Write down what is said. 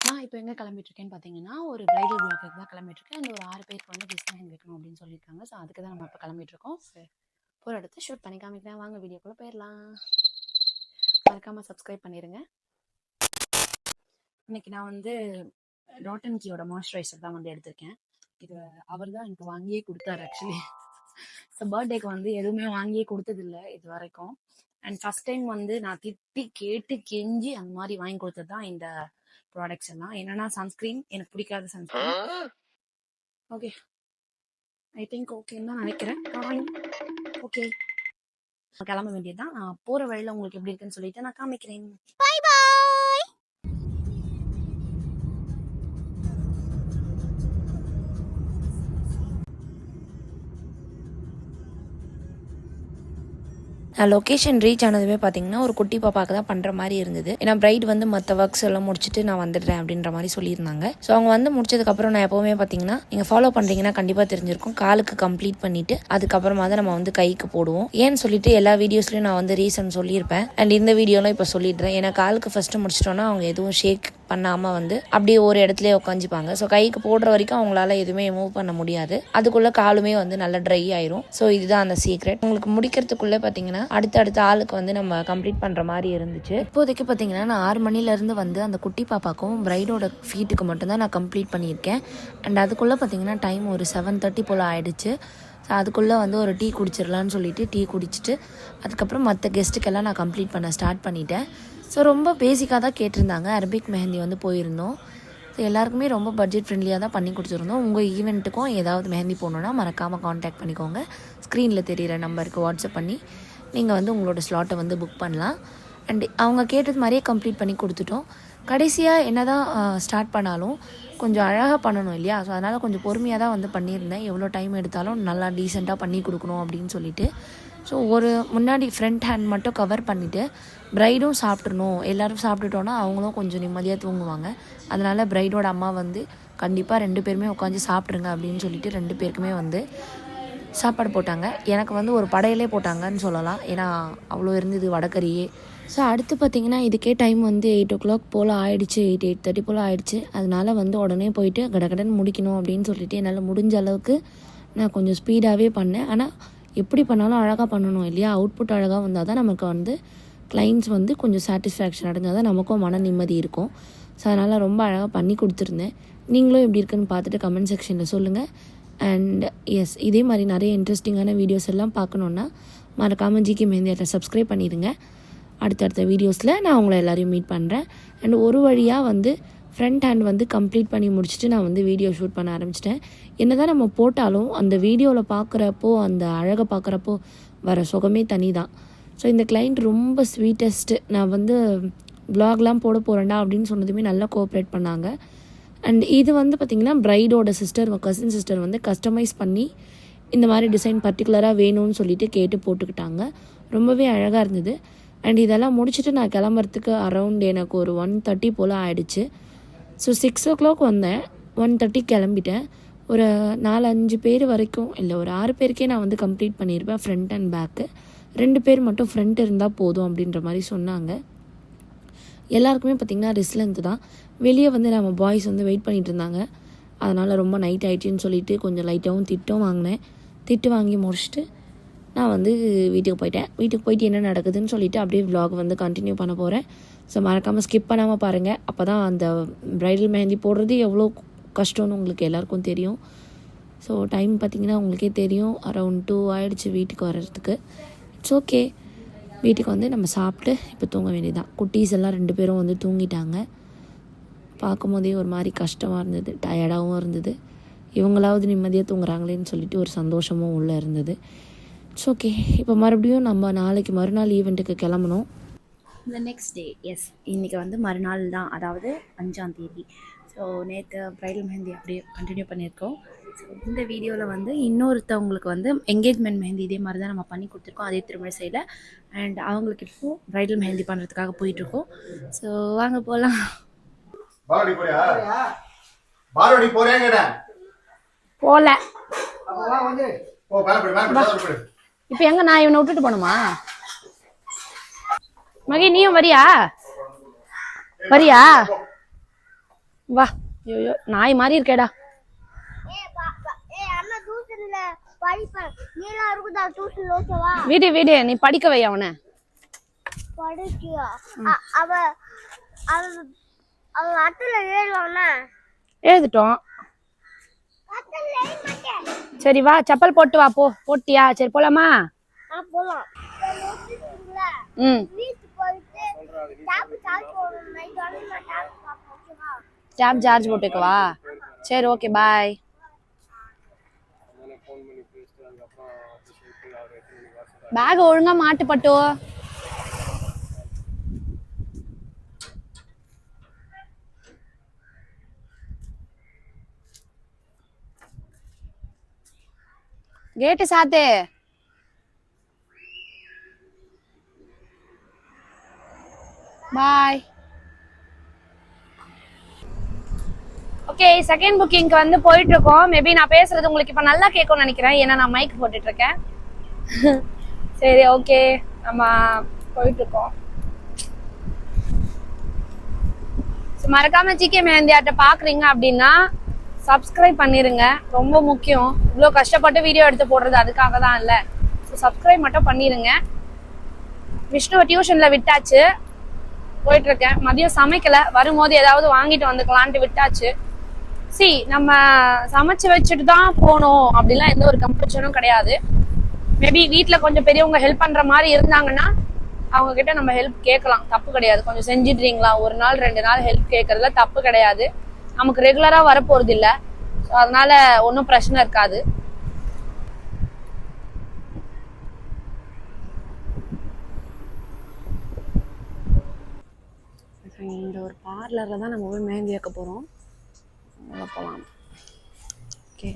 நான் இப்போ எங்கே கிளம்பிட்டுருக்கேன்னு பார்த்தீங்கன்னா, ஒரு பிரைடல் பிளாக்குக்கு தான் கிளம்பிட்டுருக்கேன். அந்த ஒரு 6 பேருக்கு வந்து கெஸ்ட் மெஹந்தி வைக்கணும் அப்படின்னு சொல்லியிருக்காங்க. ஸோ அதுக்கு தான் நம்ம இப்போ கிளம்பிட்டுருக்கோம். ஒரு இடத்த ஷூட் பண்ணி காமிக்கிறேன். வாங்க வீடியோக்குள்ளே போயிடலாம். மறக்காமல் சப்ஸ்கிரைப் பண்ணிடுங்க. இன்னைக்கு நான் வந்து டாட்டன் கீயோட மாய்ஸ்சரைசர் தான் வந்து எடுத்திருக்கேன். இது அவர் தான் எனக்கு வாங்கியே கொடுத்தாரு ஆக்சுவலி. ஸோ பர்த்டேக்கு வந்து எதுவுமே வாங்கியே கொடுத்ததில்லை இது வரைக்கும். அண்ட் ஃபஸ்ட் டைம் வந்து நான் திட்டி கேட்டு கெஞ்சி அந்த மாதிரி வாங்கி கொடுத்தது தான் இந்த ப்ராடக்ட்ஸ் எல்லாம். என்னன்னா சன்ஸ்கிரீன், எனக்கு பிடிக்காத சன்ஸ்கிரீன். ஓகே, ஐ திங்க் ஓகேன்னு தான் நினைக்கிறேன். ஓகே, கிளம்ப வேண்டியதுதான். நான் போற வழியில உங்களுக்கு எப்படி இருக்குன்னு சொல்லிட்டு நான் காமிக்கிறேன். Bye bye. லொக்கேஷன் ரீச் ஆனதுமே பார்த்தீங்கன்னா ஒரு குட்டி பாப்பாக்கு தான் பண்ணுற மாதிரி இருந்தது. ஏன்னா பிரைட் வந்து மற்ற ஒர்க்ஸ் எல்லாம் முடிச்சுட்டு நான் வந்துடுறேன் அப்படின்ற மாதிரி சொல்லியிருந்தாங்க. ஸோ அவங்க வந்து முடிச்சதுக்கப்புறம் நான் எப்போவுமே பார்த்தீங்கன்னா நீங்கள் ஃபாலோ பண்ணுறீங்கன்னா கண்டிப்பாக தெரிஞ்சிருக்கும், காலுக்கு கம்ப்ளீட் பண்ணிட்டு அதுக்கப்புறமா தான் நம்ம வந்து கைக்கு போடுவோம். ஏன்னு சொல்லிட்டு எல்லா வீடியோஸ்லையும் நான் வந்து ரீசன் சொல்லியிருப்பேன். அண்ட் இந்த வீடியோலாம் இப்போ சொல்லிடுறேன். ஏன்னா காலுக்கு ஃபர்ஸ்ட் முடிச்சிட்டோன்னா அவங்க எதுவும் ஷேக் பண்ணாமல் வந்து அப்படியே ஒரு இடத்துலயே உட்காந்துப்பாங்க. ஸோ கைக்கு போடுற வரைக்கும் அவங்களால எதுவுமே மூவ் பண்ண முடியாது. அதுக்குள்ள காலுமே வந்து நல்லா ட்ரை ஆயிரும். ஸோ இதுதான் அந்த சீக்ரெட். உங்களுக்கு முடிக்கிறதுக்குள்ளே பார்த்தீங்கன்னா அடுத்த ஆளுக்கு வந்து நம்ம கம்ப்ளீட் பண்ணுற மாதிரி இருந்துச்சு. இப்போதைக்கு பார்த்தீங்கன்னா நான் 6 மணிலேருந்து வந்து அந்த குட்டி பாப்பாக்கும் பிரைடோட ஃபீட்டுக்கு மட்டும்தான் நான் கம்ப்ளீட் பண்ணியிருக்கேன். அண்ட் அதுக்குள்ளே பார்த்தீங்கன்னா டைம் ஒரு 7:30 போல் ஆயிடுச்சு. ஸோ அதுக்குள்ளே வந்து ஒரு டீ குடிச்சிடலான்னு சொல்லிட்டு டீ குடிச்சிட்டு அதுக்கப்புறம் மற்ற கெஸ்ட்டுக்கெல்லாம் நான் கம்ப்ளீட் பண்ண ஸ்டார்ட் பண்ணிட்டேன். ஸோ ரொம்ப பேசிக்காக தான் கேட்டிருந்தாங்க. அரபிக் மெஹந்தி வந்து போயிருந்தோம். ஸோ எல்லாருக்குமே ரொம்ப பட்ஜெட் ஃப்ரெண்ட்லியாக தான் பண்ணி கொடுத்துருந்தோம். உங்கள் ஈவெண்ட்டுக்கும் ஏதாவது மெஹந்தி போடணுன்னா மறக்காமல் காண்டாக்ட் பண்ணிக்கோங்க. ஸ்க்ரீனில் தெரிகிற நம்பருக்கு வாட்ஸ்அப் பண்ணி நீங்கள் வந்து உங்களோட ஸ்லாட்டை வந்து புக் பண்ணலாம். அண்ட் அவங்க கேட்டது மாதிரியே கம்ப்ளீட் பண்ணி கொடுத்துட்டோம். கடைசியாக என்ன தான் ஸ்டார்ட் பண்ணாலும் கொஞ்சம் அழகாக பண்ணணும் இல்லையா? ஸோ அதனால் கொஞ்சம் பொறுமையாக தான் வந்து பண்ணியிருந்தேன். எவ்வளோ டைம் எடுத்தாலும் நல்லா டீசெண்டாக பண்ணி கொடுக்கணும் அப்படின்னு சொல்லிட்டு. ஸோ ஒரு முன்னாடி ஃப்ரண்ட் ஹேண்ட் மட்டும் கவர் பண்ணிவிட்டு பிரைடும் சாப்பிட்றணும், எல்லோரும் சாப்பிட்டுட்டோன்னா அவங்களும் கொஞ்சம் நிம்மதியாக தூங்குவாங்க. அதனால் பிரைடோட அம்மா வந்து கண்டிப்பாக 2 பேருமே உட்காந்து சாப்பிட்ருங்க அப்படின்னு சொல்லிட்டு 2 பேருக்குமே வந்து சாப்பாடு போட்டாங்க. எனக்கு வந்து ஒரு படையிலே போட்டாங்கன்னு சொல்லலாம். ஏன்னா அவ்வளோ இருந்தது வடக்கறியே. ஸோ அடுத்து பார்த்திங்கன்னா இதுக்கே டைம் வந்து 8 o'clock போல் ஆகிடுச்சு, 8:30 போல் ஆகிடுச்சு. அதனால் வந்து உடனே போயிட்டு கடகடன் முடிக்கணும் அப்படின்னு சொல்லிட்டு என்னால் முடிஞ்ச அளவுக்கு நான் கொஞ்சம் ஸ்பீடாகவே பண்ணேன். ஆனால் எப்படி பண்ணாலும் அழகாக பண்ணணும் இல்லையா? அவுட்புட் அழகாக வந்தால் தான் நமக்கு வந்து கிளைண்ட்ஸ் வந்து கொஞ்சம் சாட்டிஸ்ஃபேக்ஷன் அடைஞ்சால் தான் நமக்கும் மன நிம்மதி இருக்கும். ஸோ அதனால் ரொம்ப அழகாக பண்ணி கொடுத்துருந்தேன். நீங்களும் எப்படி இருக்குன்னு பார்த்துட்டு கமெண்ட் செக்ஷனில் சொல்லுங்கள். அண்ட் எஸ், இதே மாதிரி நிறைய இன்ட்ரெஸ்டிங்கான வீடியோஸ் எல்லாம் பார்க்கணுன்னா மறக்காமல் ஜிகே மெஹந்தி ஆர்ட்டை சப்ஸ்கிரைப் பண்ணிடுங்க. அடுத்தடுத்த வீடியோஸில் நான் உங்களை எல்லோரையும் மீட் பண்ணுறேன். அண்ட் ஒரு வழியாக வந்து ஃப்ரண்ட் ஹேண்ட் வந்து கம்ப்ளீட் பண்ணி முடிச்சுட்டு நான் வந்து வீடியோ ஷூட் பண்ண ஆரம்பிச்சிட்டேன். என்ன தான் நம்ம போட்டாலும் அந்த வீடியோவில் பார்க்குறப்போ அந்த அழகை பார்க்குறப்போ வர சுகமே தனி தான். ஸோ இந்த கிளைண்ட் ரொம்ப ஸ்வீட்டஸ்ட்டு. நான் வந்து வ்ளாக்லாம் போட போகிறேன்டா அப்படின்னு சொன்னதுமே நல்லா கோஆப்ரேட் பண்ணாங்க. அண்ட் இது வந்து பார்த்திங்கன்னா பிரைடோட சிஸ்டர், கசின் சிஸ்டர் வந்து கஸ்டமைஸ் பண்ணி இந்த மாதிரி டிசைன் பர்டிகுலராக வேணும்னு சொல்லிட்டு கேட்டு போட்டுக்கிட்டாங்க. ரொம்பவே அழகாக இருந்தது. அண்ட் இதெல்லாம் முடிச்சுட்டு நான் கிளம்புறதுக்கு அரௌண்ட் எனக்கு ஒரு 1:30 போல் ஆகிடுச்சு. ஸோ 6 o'clock வந்தேன், 1:30 கிளம்பிட்டேன். ஒரு 4-5 பேர் வரைக்கும் இல்லை, ஒரு 6 பேருக்கே நான் வந்து கம்ப்ளீட் பண்ணியிருப்பேன் ஃப்ரண்ட் அண்ட் பேக்கு. 2 பேர் மட்டும் ஃப்ரண்ட் இருந்தால் போதும் அப்படின்ற மாதிரி சொன்னாங்க. எல்லாருக்குமே பார்த்திங்கன்னா ரிஸ்லென்த்து தான். வெளியே வந்து நம்ம பாய்ஸ் வந்து வெயிட் பண்ணிகிட்டு இருந்தாங்க. அதனால் ரொம்ப நைட் ஆகிடுச்சின்னு சொல்லிட்டு கொஞ்சம் லைட்டாகவும் திட்டம் வாங்கினேன். திட்டு வாங்கி முடிச்சுட்டு நான் வந்து வீட்டுக்கு போயிட்டேன். வீட்டுக்கு போயிட்டு என்ன நடக்குதுன்னு சொல்லிவிட்டு அப்படியே விலாக் வந்து கண்டினியூ பண்ண போகிறேன். ஸோ மறக்காமல் ஸ்கிப் பண்ணாமல் பாருங்கள். அப்போ தான் அந்த ப்ரைடல் மெஹந்தி போடுறது எவ்வளோ கஷ்டம்னு உங்களுக்கு எல்லாருக்கும் தெரியும். ஸோ டைம் பார்த்திங்கன்னா உங்களுக்கே தெரியும், அரௌண்ட் 2 ஆகிடுச்சு வீட்டுக்கு வர்றதுக்கு. It's okay. வீட்டுக்கு வந்து நம்ம சாப்பிட்டு இப்போ தூங்க வேண்டியதான். குட்டீஸ் எல்லாம் 2 பேரும் வந்து தூங்கிட்டாங்க. பார்க்கும்போதே ஒரு மாதிரி கஷ்டமாக இருந்தது, டயர்டாகவும் இருந்தது. இவங்களாவது நிம்மதியாக தூங்குறாங்களேன்னு சொல்லிட்டு ஒரு சந்தோஷமும் உள்ளே இருந்தது. It's okay. இப்போ மறுபடியும் நம்ம நாளைக்கு மறுநாள் ஈவெண்ட்டுக்கு கிளம்பணும். இந்த நெக்ஸ்ட் டே, எஸ், இன்றைக்கி வந்து மறுநாள் தான், அதாவது 5ஆம் தேதி. ஸோ நேற்று ப்ரைடல் மெஹந்தி அப்படியே கண்டினியூ பண்ணியிருக்கோம். ஸோ இந்த வீடியோவில் வந்து இன்னொருத்தவங்களுக்கு வந்து என்கேஜ்மெண்ட் மெஹந்தி இதே மாதிரி தான் நம்ம பண்ணி கொடுத்துருக்கோம், அதே திருமண சைடில். அண்ட் அவங்களுக்கு இப்போது ப்ரைடல் மெஹந்தி பண்ணுறதுக்காக போயிட்டுருக்கோம். ஸோ வாங்க போகலாம். போகல இப்போ எங்கே நான் இவனை விட்டுட்டு போகணுமா? மகி நீயும் வரியா? வா. ஐயோ நாய் மாதிரி இருக்கேடா. வீடு வீடு நீ படிக்க வை அவனை. எழுதிட்டோம். சரி வா செப்பல் போட்டு வா. போட்டியா? சரி போலாமா? டேப் சார்ஜ் போட்டுக்கவா? சரி ஓகே பாய். பேக் ஒழுங்கா மாட்டு பட்டு. கேட்டு சாத்து. பாய். ஓகே செகண்ட் புக்கிங்க்கு வந்து போயிட்டு இருக்கோம். மேபி நான் பேசுறது உங்களுக்கு இப்ப நல்லா கேட்கும்னு நினைக்கிறேன், ஏன்னா நான் மைக் போட்டுட்டு இருக்கேன். சரி ஓகே நம்ம போயிட்டு இருக்கோம். மறக்காம ஜிகே மெஹந்தியாட்ட பாக்குறீங்க அப்படின்னா சப்ஸ்கிரைப் பண்ணிருங்க, ரொம்ப முக்கியம். இவ்வளோ கஷ்டப்பட்டு வீடியோ எடுத்து போடுறது அதுக்காக தான் இல்லை. சப்ஸ்கிரைப் மட்டும் பண்ணிருங்க. விஷ்ணுவை டியூஷன்ல விட்டாச்சு, போயிட்டு இருக்கேன். மதியம் சமைக்கல, வரும்போது ஏதாவது வாங்கிட்டு வந்துக்கலான்ட்டு விட்டாச்சு. நம்ம சமைச்சு வச்சுட்டு தான் போகணும் அப்படிலாம் எந்த ஒரு கம்பல்ஷனும் கிடையாது. மேபி வீட்டில் கொஞ்சம் பெரியவங்க ஹெல்ப் பண்ற மாதிரி இருந்தாங்கன்னா அவங்க கிட்ட நம்ம ஹெல்ப் கேட்கலாம், தப்பு கிடையாது. கொஞ்சம் செஞ்சிடுறீங்களா, ஒரு நாள் 2 நாள் ஹெல்ப் கேட்கறதுல தப்பு கிடையாது. நமக்கு ரெகுலரா வரப்போறது இல்லை, அதனால ஒன்றும் பிரச்சனை இருக்காது. இந்த ஒரு பார்லர்ல தான் நம்ம போய் மெஹந்தி வைக்க போறோம். போகலாம். ஓகே.